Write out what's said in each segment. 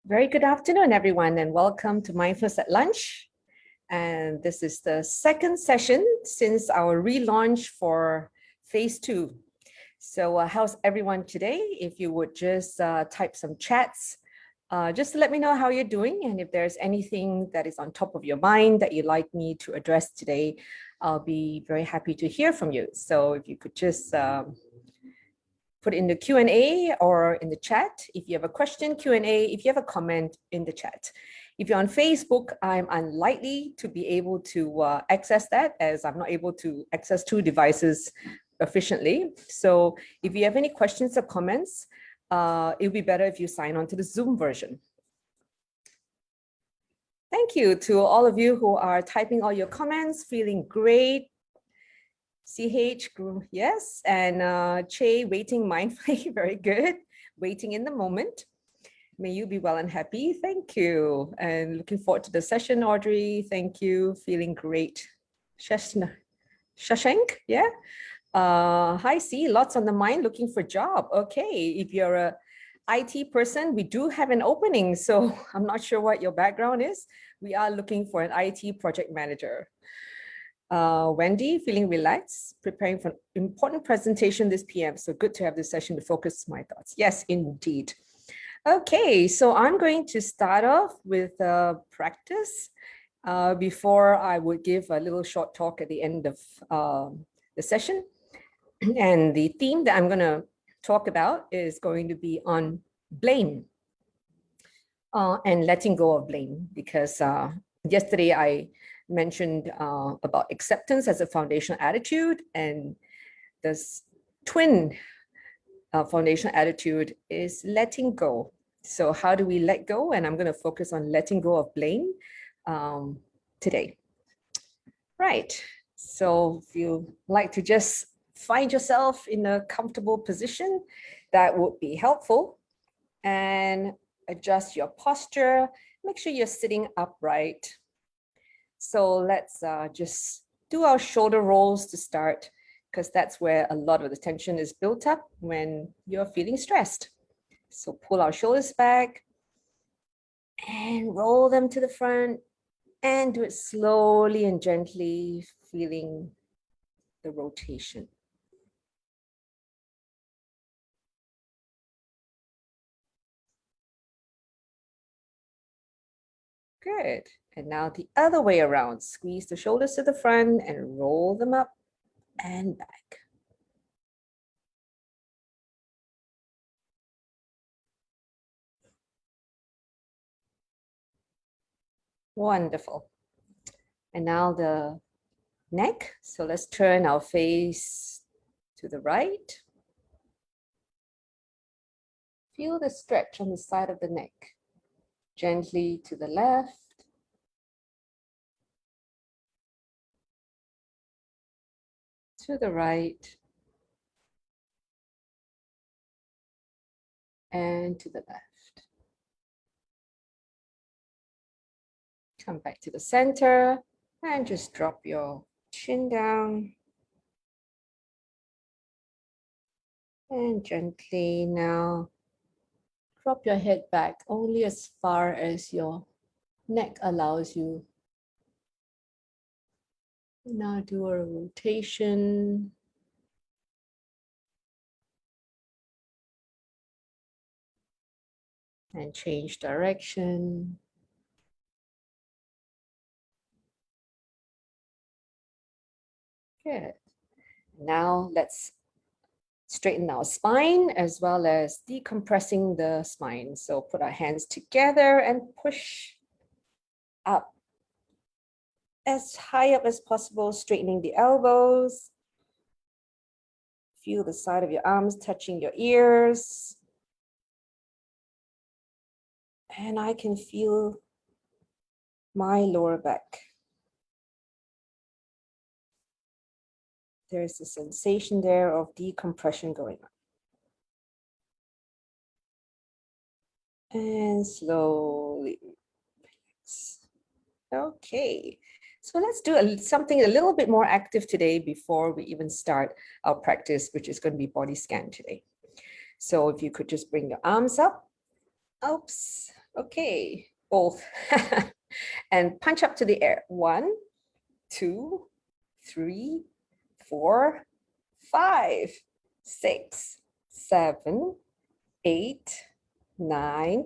Very good afternoon, everyone, and welcome to Mindfulness at Lunch. And this is the second session since our relaunch for phase 2. So how's everyone today? If you would just type some chats, just to let me know how you're doing. And if there's anything that is on top of your mind that you'd like me to address today, I'll be very happy to hear from you. So if you could just put in the Q&A or in the chat. If you have a question, Q&A. If you have a comment, in the chat. If you're on Facebook, I'm unlikely to be able to access that, as I'm not able to access two devices efficiently. So if you have any questions or comments, it would be better if you sign on to the Zoom version. Thank you to all of you who are typing all your comments, feeling great. CH, yes, and Che, waiting mindfully, very good. Waiting in the moment. May you be well and happy. Thank you. And looking forward to the session, Audrey. Thank you. Feeling great. Shashank, yeah. Hi, C, lots on the mind, looking for a job. Okay, if you're a IT person, we do have an opening. So I'm not sure what your background is. We are looking for an IT project manager. Wendy, feeling relaxed, preparing for an important presentation this PM. So good to have this session to focus my thoughts. Yes, indeed. Okay, so I'm going to start off with practice before I would give a little short talk at the end of the session. And the theme that I'm going to talk about is going to be on blame and letting go of blame, because yesterday I mentioned about acceptance as a foundational attitude, and this twin foundational attitude is letting go. So how do we let go? And I'm going to focus on letting go of blame today. Right. So if you like to just find yourself in a comfortable position, that would be helpful. And adjust your posture. Make sure you're sitting upright. So let's just do our shoulder rolls to start, because that's where a lot of the tension is built up when you're feeling stressed. So pull our shoulders back and roll them to the front, and do it slowly and gently, feeling the rotation. Good. And now the other way around. Squeeze the shoulders to the front and roll them up and back. Wonderful. And now the neck. So let's turn our face to the right. Feel the stretch on the side of the neck. Gently to the left. To the right. And to the left. Come back to the center and just drop your chin down. And gently now drop your head back only as far as your neck allows you. Now do a rotation. And change direction. Good. Now let's straighten our spine as well as decompressing the spine. So put our hands together and push up as high up as possible, straightening the elbows. Feel the side of your arms touching your ears. And I can feel my lower back. There's a sensation there of decompression going on. And slowly relax. Okay, so let's do something a little bit more active today before we even start our practice, which is going to be body scan today. So if you could just bring your arms up. Oops, Okay, both. And punch up to the air. 1, 2, 3, 4, 5, 6, 7, 8, 9,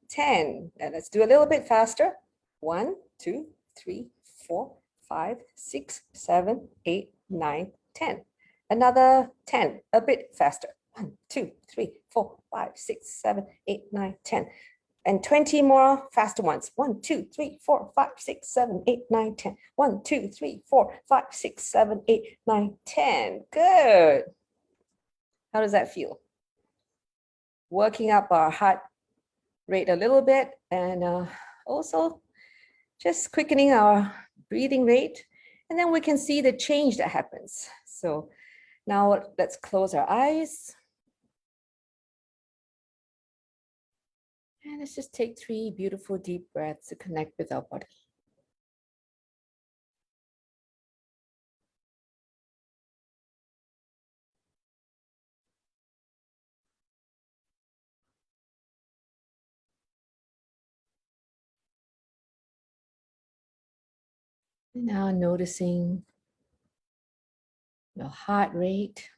10. And let's do a little bit faster. 1, 2, 3, 4, 5, 6, 7, 8, 9, 10. Another 10, a bit faster. 1, 2, 3, 4, 5, 6, 7, 8, 9, 10. And 20 more faster ones. 1, 2, 3, 4, 5, 6, 7, 8, 9, 10. 1, 2, 3, 4, 5, 6, 7, 8, 9, 10. Good. How does that feel? Working up our heart rate a little bit, and also just quickening our breathing rate. And then we can see the change that happens. So now let's close our eyes. And let's just take 3 beautiful deep breaths to connect with our body. And now noticing your heart rate,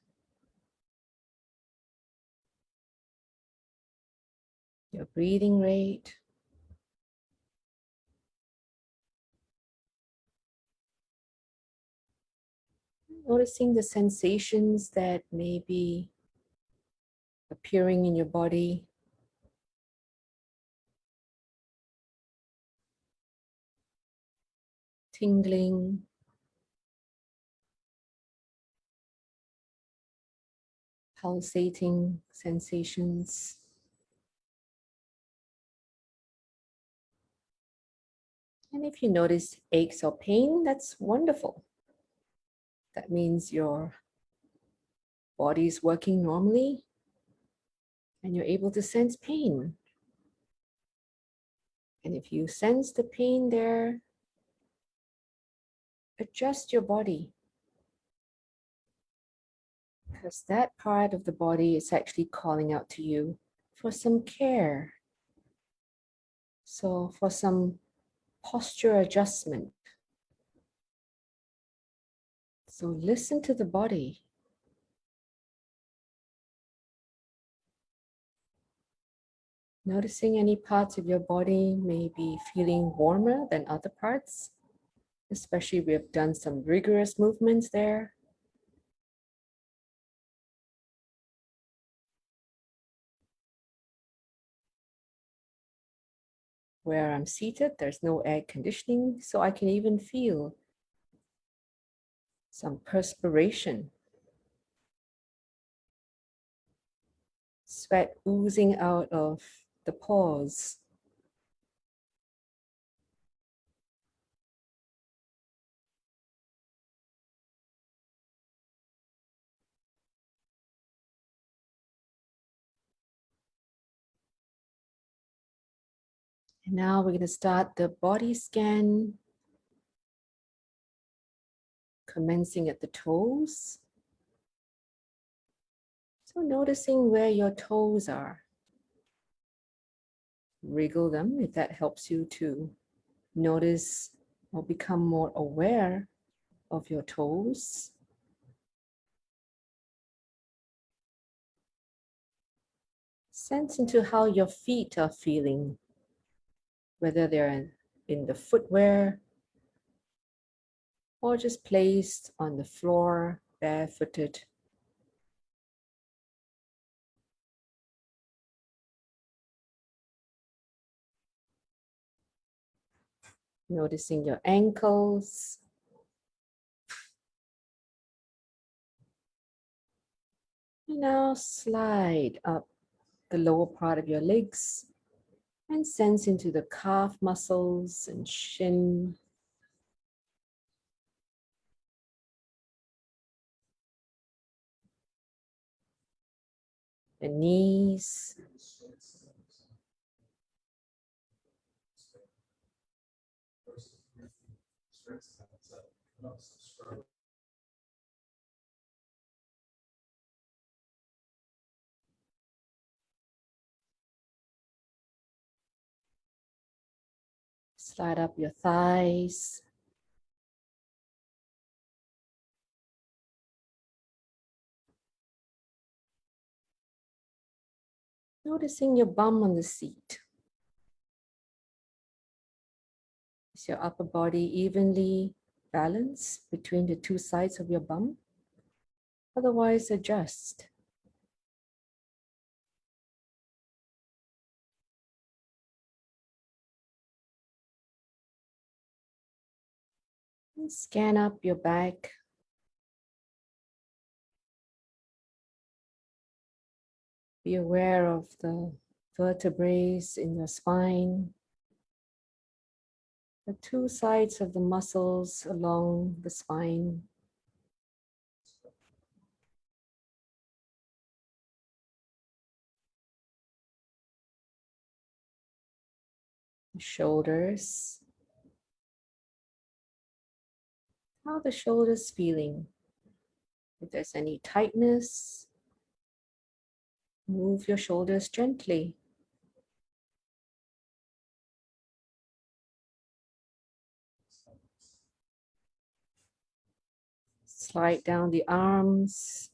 your breathing rate, noticing the sensations that may be appearing in your body. Tingling, pulsating sensations. And if you notice aches or pain, that's wonderful. That means your body is working normally and you're able to sense pain. And if you sense the pain there, adjust your body, because that part of the body is actually calling out to you for some care. So for some posture adjustment. So listen to the body. Noticing any parts of your body may be feeling warmer than other parts, especially if we have done some rigorous movements there. Where I'm seated, there's no air conditioning, so I can even feel some perspiration. Sweat oozing out of the pores. And now we're going to start the body scan, commencing at the toes. So noticing where your toes are. Wriggle them if that helps you to notice or become more aware of your toes. Sense into how your feet are feeling, whether they're in the footwear or just placed on the floor, barefooted. Noticing your ankles. And now slide up the lower part of your legs and sense into the calf muscles and shin. The knees. Slide up your thighs. Noticing your bum on the seat. Is your upper body evenly balanced between the two sides of your bum? Otherwise, adjust. And scan up your back. Be aware of the vertebrae in your spine, the two sides of the muscles along the spine. The shoulders. How are the shoulders feeling? If there's any tightness, move your shoulders gently. Slide down the arms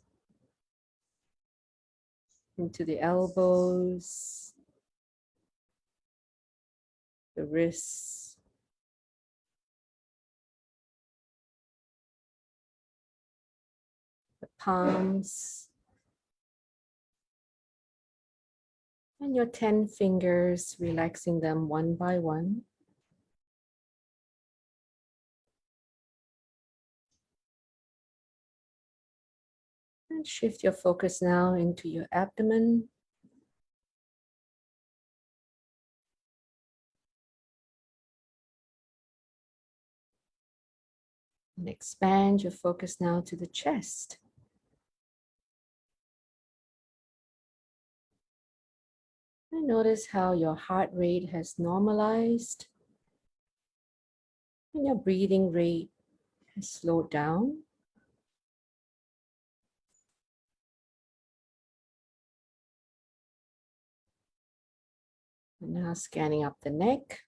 into the elbows, the wrists, the palms, and your 10 fingers, relaxing them one by one. And shift your focus now into your abdomen. And expand your focus now to the chest. And notice how your heart rate has normalized and your breathing rate has slowed down. And now scanning up the neck.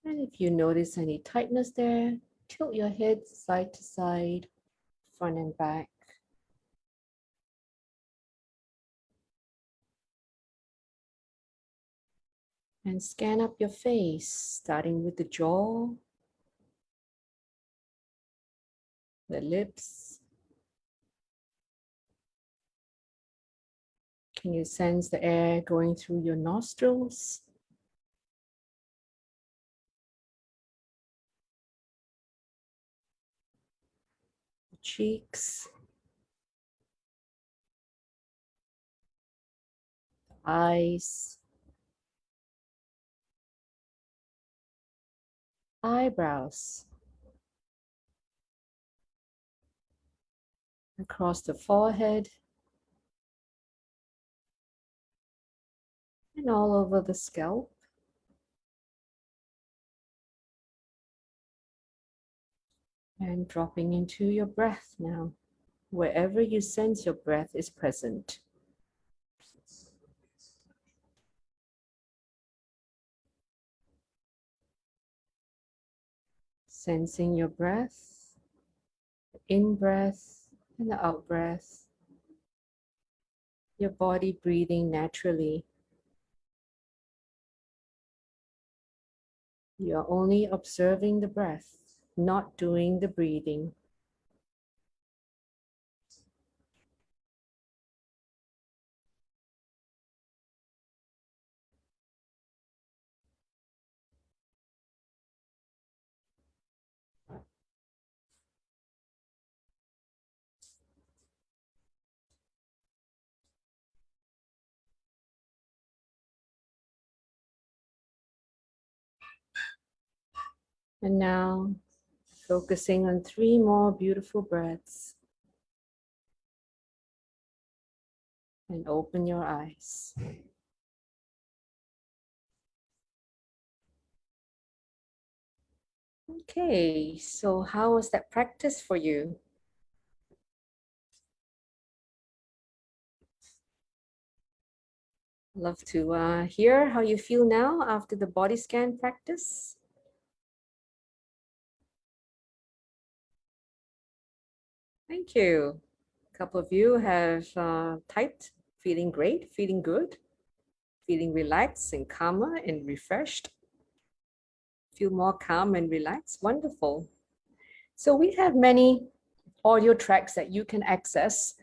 And if you notice any tightness there, tilt your head side to side, front and back. And scan up your face, starting with the jaw, the lips. Can you sense the air going through your nostrils? The cheeks, eyes, eyebrows, across the forehead, and all over the scalp. And dropping into your breath now, wherever you sense your breath is present. Sensing your breath, the in-breath and the out-breath. Your body breathing naturally. You are only observing the breath, not doing the breathing. And now, focusing on 3 more beautiful breaths. And open your eyes. Okay, so how was that practice for you? Love to hear how you feel now after the body scan practice. Thank you. A couple of you have typed, feeling great, feeling good, feeling relaxed and calmer and refreshed. Feel more calm and relaxed. Wonderful. So we have many audio tracks that you can access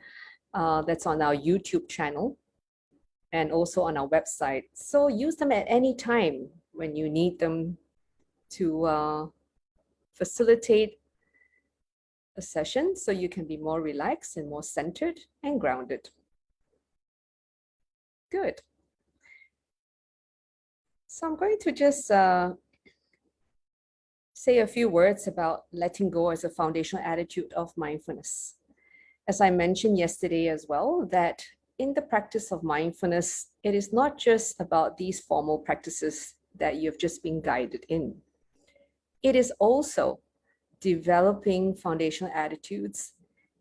that's on our YouTube channel and also on our website. So use them at any time when you need them to facilitate a session so you can be more relaxed and more centered and grounded. Good. So I'm going to just say a few words about letting go as a foundational attitude of mindfulness. As I mentioned yesterday as well, that in the practice of mindfulness, it is not just about these formal practices that you've just been guided in. It is also developing foundational attitudes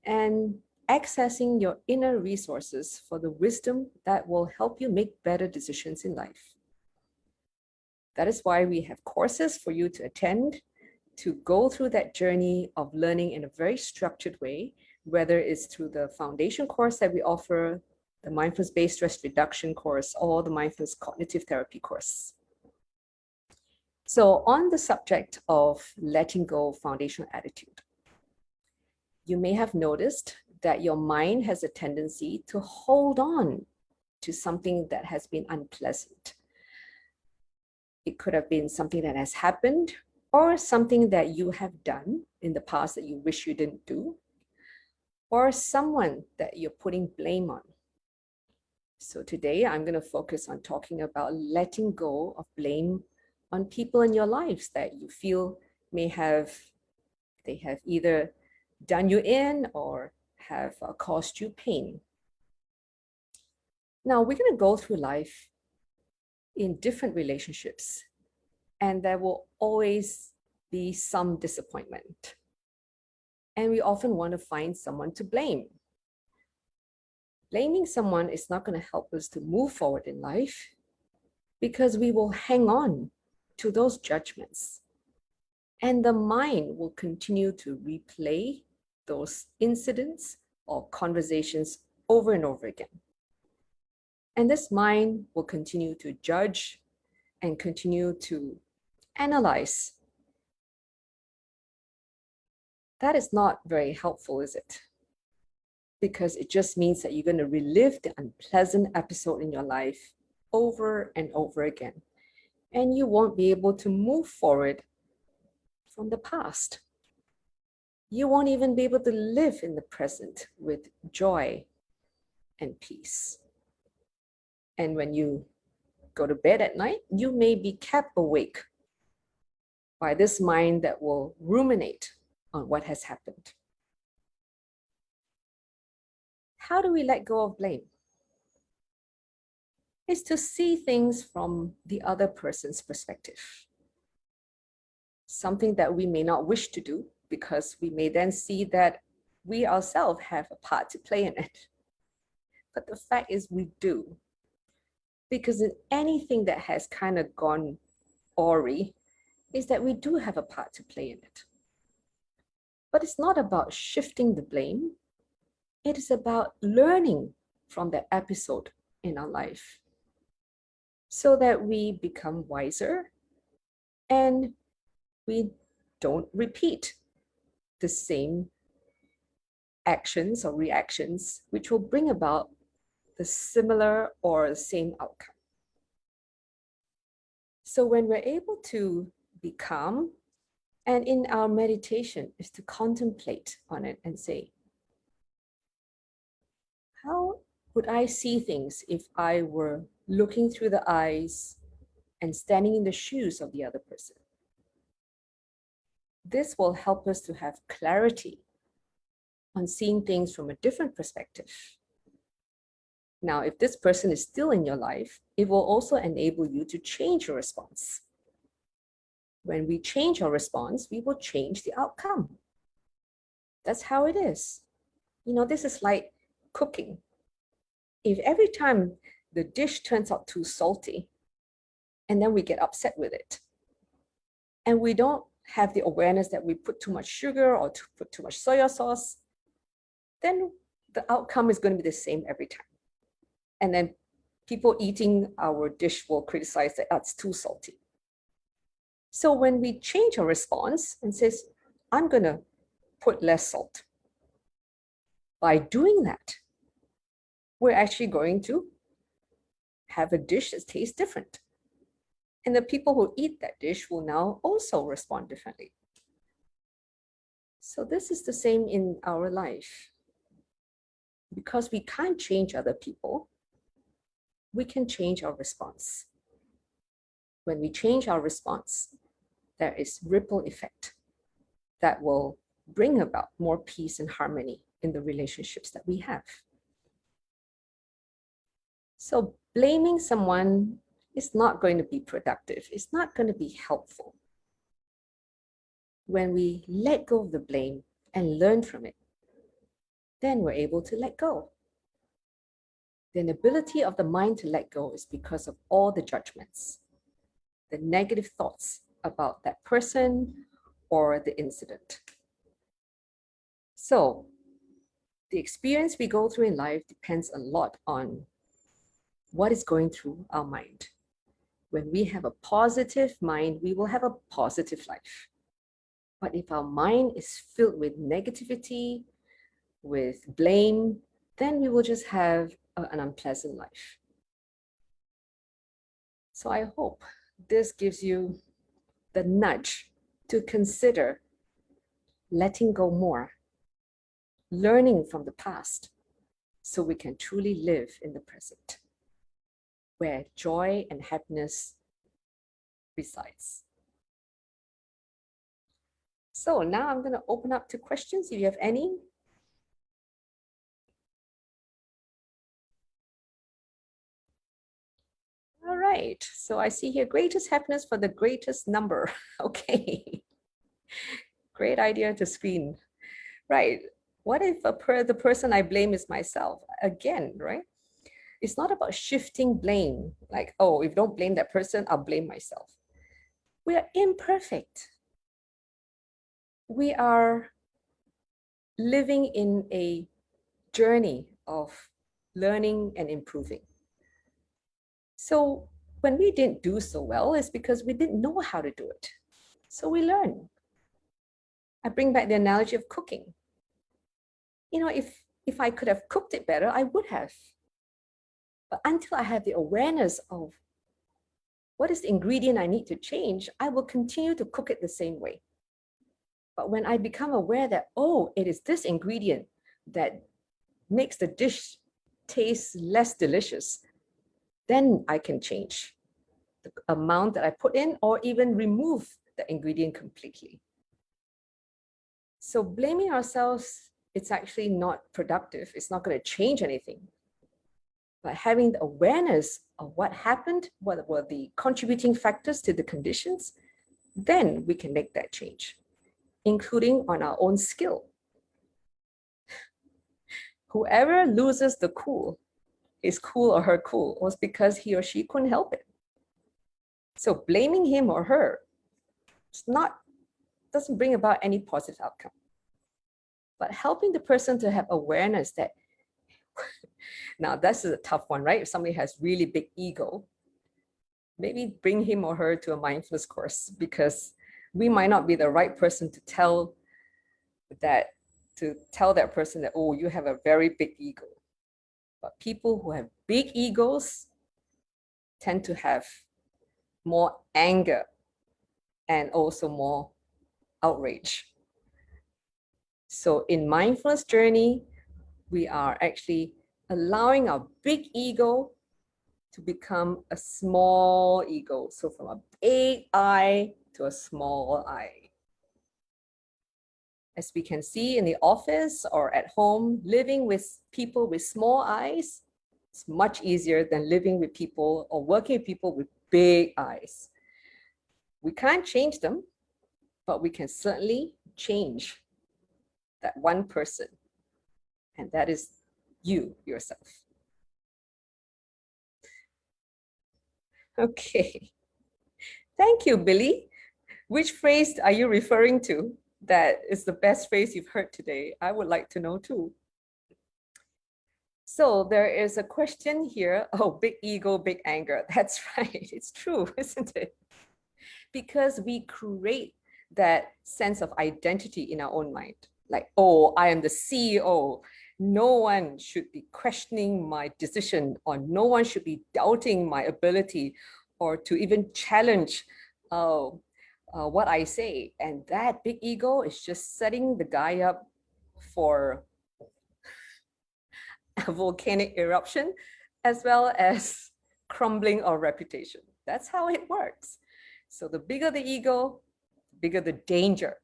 and accessing your inner resources for the wisdom that will help you make better decisions in life. That is why we have courses for you to attend to go through that journey of learning in a very structured way, whether it's through the foundation course that we offer, the mindfulness-based stress reduction course, or the mindfulness cognitive therapy course. So on the subject of letting go foundational attitude, you may have noticed that your mind has a tendency to hold on to something that has been unpleasant. It could have been something that has happened or something that you have done in the past that you wish you didn't do, or someone that you're putting blame on. So today I'm going to focus on talking about letting go of blame on people in your lives that you feel they have either done you in or have caused you pain. Now we're going to go through life in different relationships, and there will always be some disappointment. And we often want to find someone to blame. Blaming someone is not going to help us to move forward in life because we will hang on to those judgments. And the mind will continue to replay those incidents or conversations over and over again. And this mind will continue to judge and continue to analyze. That is not very helpful, is it? Because it just means that you're going to relive the unpleasant episode in your life over and over again. And you won't be able to move forward from the past. You won't even be able to live in the present with joy and peace. And when you go to bed at night, you may be kept awake by this mind that will ruminate on what has happened. How do we let go of blame? It's to see things from the other person's perspective. Something that we may not wish to do because we may then see that we ourselves have a part to play in it. But the fact is we do. Because in anything that has kind of gone awry is that we do have a part to play in it. But it's not about shifting the blame. It is about learning from that episode in our life so that we become wiser and we don't repeat the same actions or reactions which will bring about the similar or the same outcome. So when we're able to be calm, and in our meditation is to contemplate on it and say, how would I see things if I were looking through the eyes and standing in the shoes of the other person? This will help us to have clarity on seeing things from a different perspective. Now, if this person is still in your life, it will also enable you to change your response. When we change our response, we will change the outcome. That's how it is. You know, this is like cooking. If every time the dish turns out too salty, and then we get upset with it. And we don't have the awareness that we put too much sugar or put too much soy sauce, then the outcome is going to be the same every time. And then people eating our dish will criticize that it's too salty. So when we change our response and says, I'm going to put less salt, by doing that, we're actually going to have a dish that tastes different. And the people who eat that dish will now also respond differently. So this is the same in our life. Because we can't change other people, we can change our response. When we change our response, there is ripple effect that will bring about more peace and harmony in the relationships that we have. So blaming someone is not going to be productive. It's not going to be helpful. When we let go of the blame and learn from it, then we're able to let go. The inability of the mind to let go is because of all the judgments, the negative thoughts about that person or the incident. So the experience we go through in life depends a lot on what is going through our mind. When we have a positive mind, we will have a positive life. But if our mind is filled with negativity, with blame, then we will just have an unpleasant life. So I hope this gives you the nudge to consider letting go more, learning from the past, so we can truly live in the present, where joy and happiness resides. So now I'm going to open up to questions if you have any. All right, so I see here greatest happiness for the greatest number. Okay, great idea to screen. Right, what if the person I blame is myself? Again, right? It's not about shifting blame, like, oh, if you don't blame that person, I'll blame myself. We are imperfect. We are living in a journey of learning and improving. So when we didn't do so well, it's because we didn't know how to do it. So we learn. I bring back the analogy of cooking. You know, if I could have cooked it better, I would have. But until I have the awareness of what is the ingredient I need to change, I will continue to cook it the same way. But when I become aware that, oh, it is this ingredient that makes the dish taste less delicious, then I can change the amount that I put in or even remove the ingredient completely. So blaming ourselves, it's actually not productive. It's not going to change anything. But having the awareness of what happened, what were the contributing factors to the conditions, then we can make that change, including on our own skill. Whoever loses the cool, his cool or her cool, was because he or she couldn't help it. So blaming him or her doesn't bring about any positive outcome. But helping the person to have awareness that, now this is a tough one, right? If somebody has really big ego, maybe bring him or her to a mindfulness course, because we might not be the right person to tell that person that, oh, you have a very big ego. But people who have big egos tend to have more anger and also more outrage. So in mindfulness journey, we are actually allowing our big ego to become a small ego. So from a big I to a small I. As we can see in the office or at home, living with people with small eyes, it's much easier than living with people or working with people with big eyes. We can't change them, but we can certainly change that one person, and that is you, yourself. Okay. Thank you, Billy. Which phrase are you referring to that is the best phrase you've heard today? I would like to know too. So there is a question here. Oh, big ego, big anger. That's right. It's true, isn't it? Because we create that sense of identity in our own mind. Like, oh, I am the CEO. No one should be questioning my decision, or no one should be doubting my ability, or to even challenge uh, what I say. And that big ego is just setting the guy up for a volcanic eruption, as well as crumbling our reputation. That's how it works. So the bigger the ego, the bigger the danger.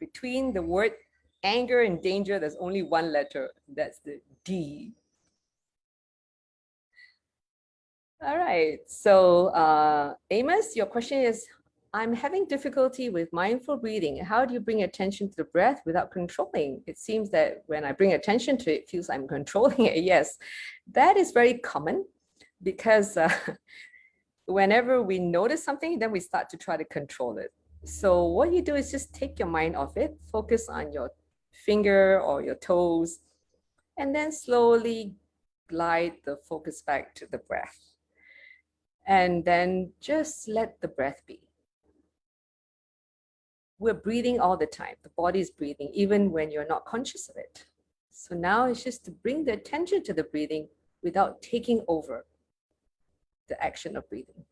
Between the word anger and danger, there's only one letter. That's the D. All right. So Amos, your question is, I'm having difficulty with mindful breathing. How do you bring attention to the breath without controlling? It seems that when I bring attention to it, it feels I'm controlling it. Yes, that is very common because whenever we notice something, then we start to try to control it. So what you do is just take your mind off it, focus on your finger or your toes, and then slowly glide the focus back to the breath. And then just let the breath be. We're breathing all the time. The body is breathing, even when you're not conscious of it. So now it's just to bring the attention to the breathing without taking over the action of breathing.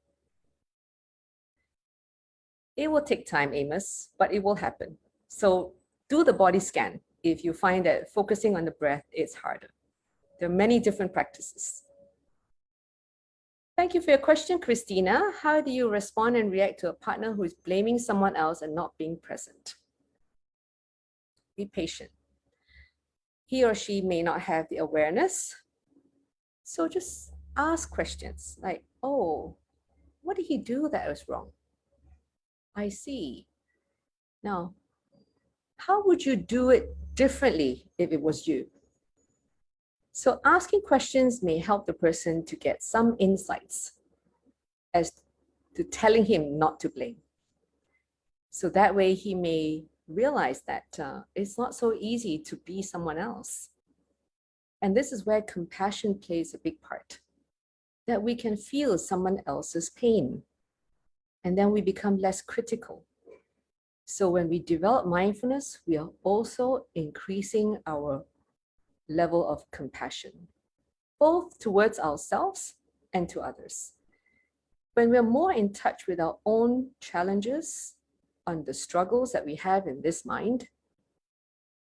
It will take time, Amos, but it will happen. So do the body scan if you find that focusing on the breath is harder. There are many different practices. Thank you for your question, Christina. How do you respond and react to a partner who is blaming someone else and not being present? Be patient. He or she may not have the awareness. So just ask questions like, oh, what did he do that was wrong? I see. Now, how would you do it differently if it was you? So asking questions may help the person to get some insights as to telling him not to blame. So that way he may realize that it's not so easy to be someone else. And this is where compassion plays a big part, that we can feel someone else's pain, and then we become less critical. So when we develop mindfulness, we are also increasing our level of compassion, both towards ourselves and to others. When we're more in touch with our own challenges and the struggles that we have in this mind,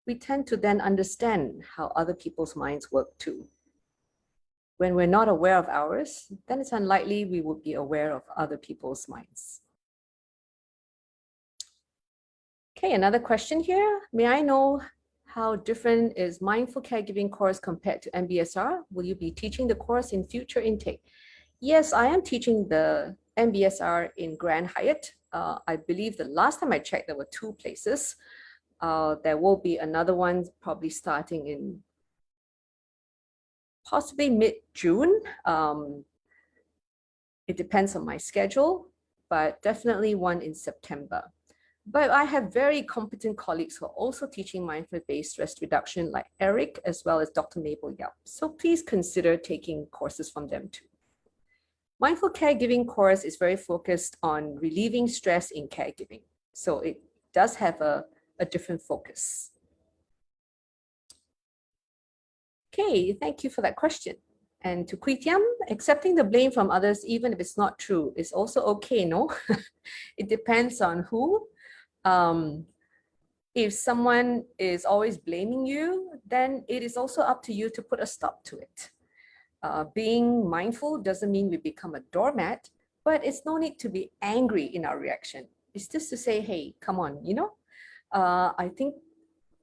we tend to then understand how other people's minds work too. When we're not aware of ours, then it's unlikely we would be aware of other people's minds. Okay, another question here. May I know how different is mindful caregiving course compared to MBSR? Will you be teaching the course in future intake? Yes, I am teaching the MBSR in Grand Hyatt. I believe the last time I checked, there were 2 places. There will be another one probably starting in possibly mid-June. It depends on my schedule, but definitely one in September. But I have very competent colleagues who are also teaching mindful-based stress reduction, like Eric, as well as Dr. Mabel Yap. So please consider taking courses from them too. Mindful caregiving course is very focused on relieving stress in caregiving. So it does have a different focus. Okay, thank you for that question. And to Kwitiam, accepting the blame from others, even if it's not true, is also okay, no? It depends on who. If someone is always blaming you, then it is also up to you to put a stop to it. Being mindful doesn't mean we become a doormat, but it's no need to be angry in our reaction. It's just to say, hey, come on, I think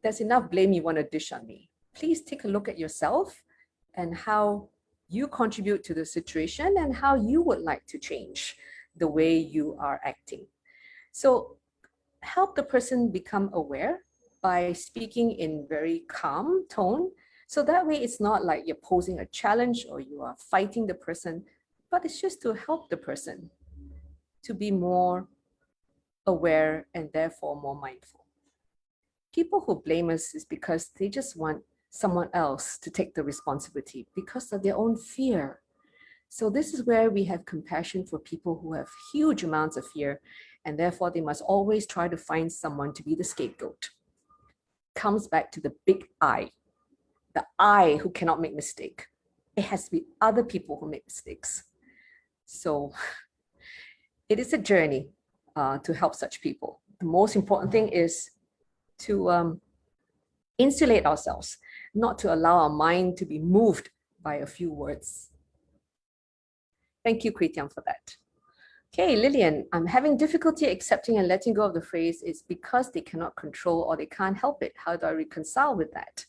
there's enough blame you want to dish on me. Please take a look at yourself and how you contribute to the situation and how you would like to change the way you are acting. So help the person become aware by speaking in very calm tone. So that way it's not like you're posing a challenge or you are fighting the person, but it's just to help the person to be more aware and therefore more mindful. People who blame us is because they just want someone else to take the responsibility because of their own fear. So this is where we have compassion for people who have huge amounts of fear, and therefore they must always try to find someone to be the scapegoat. Comes back to the big I, the I who cannot make mistake. It has to be other people who make mistakes. So it is a journey to help such people. The most important thing is to insulate ourselves, not to allow our mind to be moved by a few words. Thank you, Kritiam, for that. Okay, Lillian, I'm having difficulty accepting and letting go of the phrase, it's because they cannot control or they can't help it. How do I reconcile with that?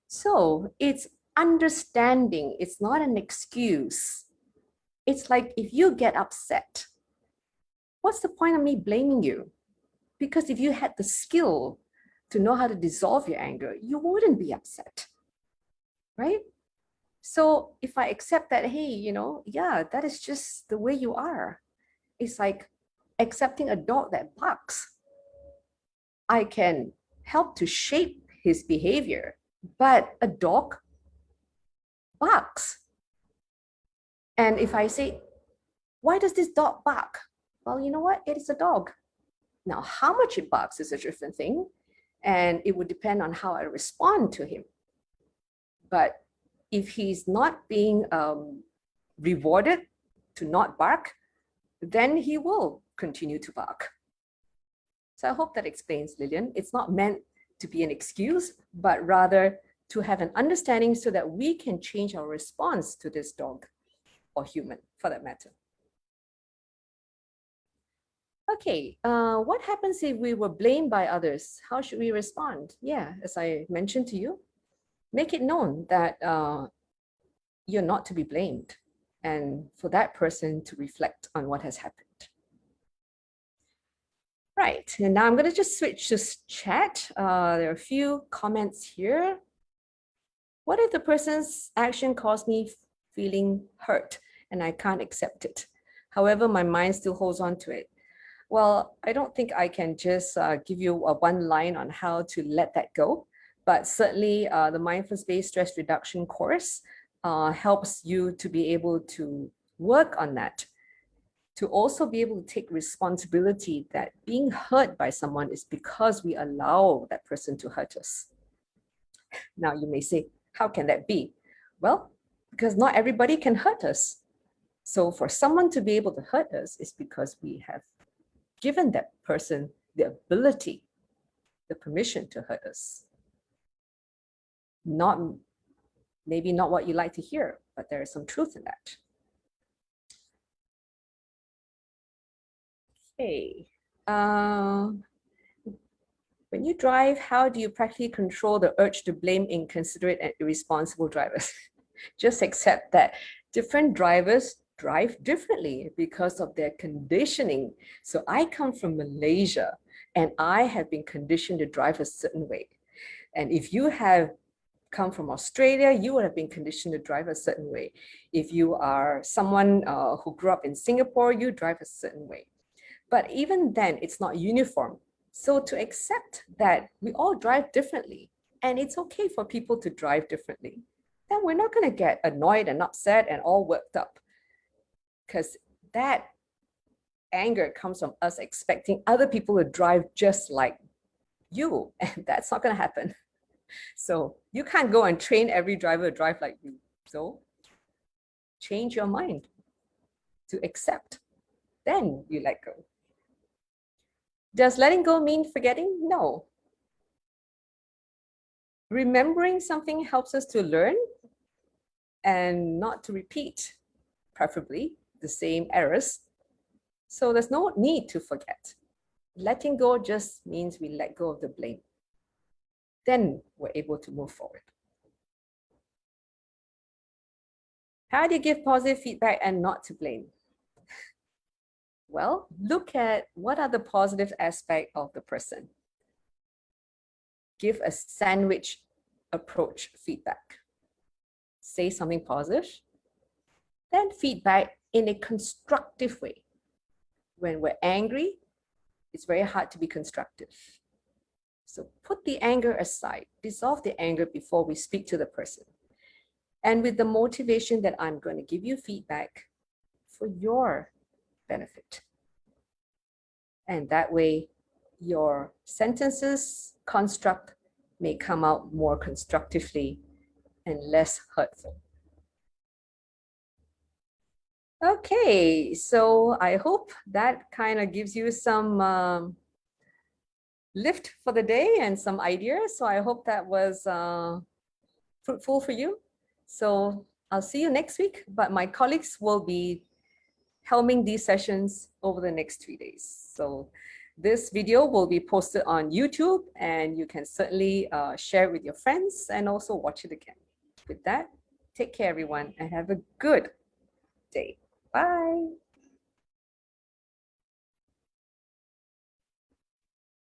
So it's understanding, it's not an excuse. It's like if you get upset, what's the point of me blaming you? Because if you had the skill to know how to dissolve your anger, you wouldn't be upset, right? So if I accept that, hey, yeah, that is just the way you are. It's like accepting a dog that barks. I can help to shape his behavior, but a dog barks. And if I say, why does this dog bark? Well, you know what? It is a dog. Now, how much it barks is a different thing, and it would depend on how I respond to him. But if he's not being rewarded to not bark, then he will continue to bark. So I hope that explains, Lillian. It's not meant to be an excuse, but rather to have an understanding so that we can change our response to this dog or human, for that matter. Okay, what happens if we were blamed by others? How should we respond? Yeah, as I mentioned to you, make it known that you're not to be blamed, and for that person to reflect on what has happened. Right, and now I'm going to just switch to chat. There are a few comments here. What if the person's action caused me feeling hurt and I can't accept it? However, my mind still holds on to it. Well, I don't think I can just give you a one line on how to let that go, but certainly the mindfulness-based stress reduction course helps you to be able to work on that, to also be able to take responsibility that being hurt by someone is because we allow that person to hurt us. Now you may say, how can that be? Well, because not everybody can hurt us. So for someone to be able to hurt us is because we have given that person the ability, the permission to hurt us. Maybe not what you like to hear, but there is some truth in that. Okay. When you drive, how do you practically control the urge to blame inconsiderate and irresponsible drivers? Just accept that different drivers drive differently because of their conditioning. So I come from Malaysia and I have been conditioned to drive a certain way. And if you have come from Australia, you would have been conditioned to drive a certain way. If you are someone who grew up in Singapore, you drive a certain way. But even then, it's not uniform. So to accept that we all drive differently, and it's okay for people to drive differently, then we're not going to get annoyed and upset and all worked up. Because that anger comes from us expecting other people to drive just like you, and that's not going to happen. So you can't go and train every driver to drive like you. So change your mind to accept. Then you let go. Does letting go mean forgetting? No. Remembering something helps us to learn and not to repeat, preferably the same errors. So there's no need to forget. Letting go just means we let go of the blame. Then we're able to move forward. How do you give positive feedback and not to blame? Well, look at what are the positive aspects of the person. Give a sandwich approach feedback. Say something positive, then feedback in a constructive way. When we're angry, it's very hard to be constructive. So put the anger aside, dissolve the anger before we speak to the person. And with the motivation that I'm going to give you feedback for your benefit. And that way, your sentences construct may come out more constructively and less hurtful. Okay, so I hope that kind of gives you some lift for the day and some ideas. So I hope that was fruitful for you. So I'll see you next week, but my colleagues will be helming these sessions over the next 3 days. So this video will be posted on YouTube, and you can certainly share it with your friends and also watch it again. With that, take care everyone and have a good day. Bye.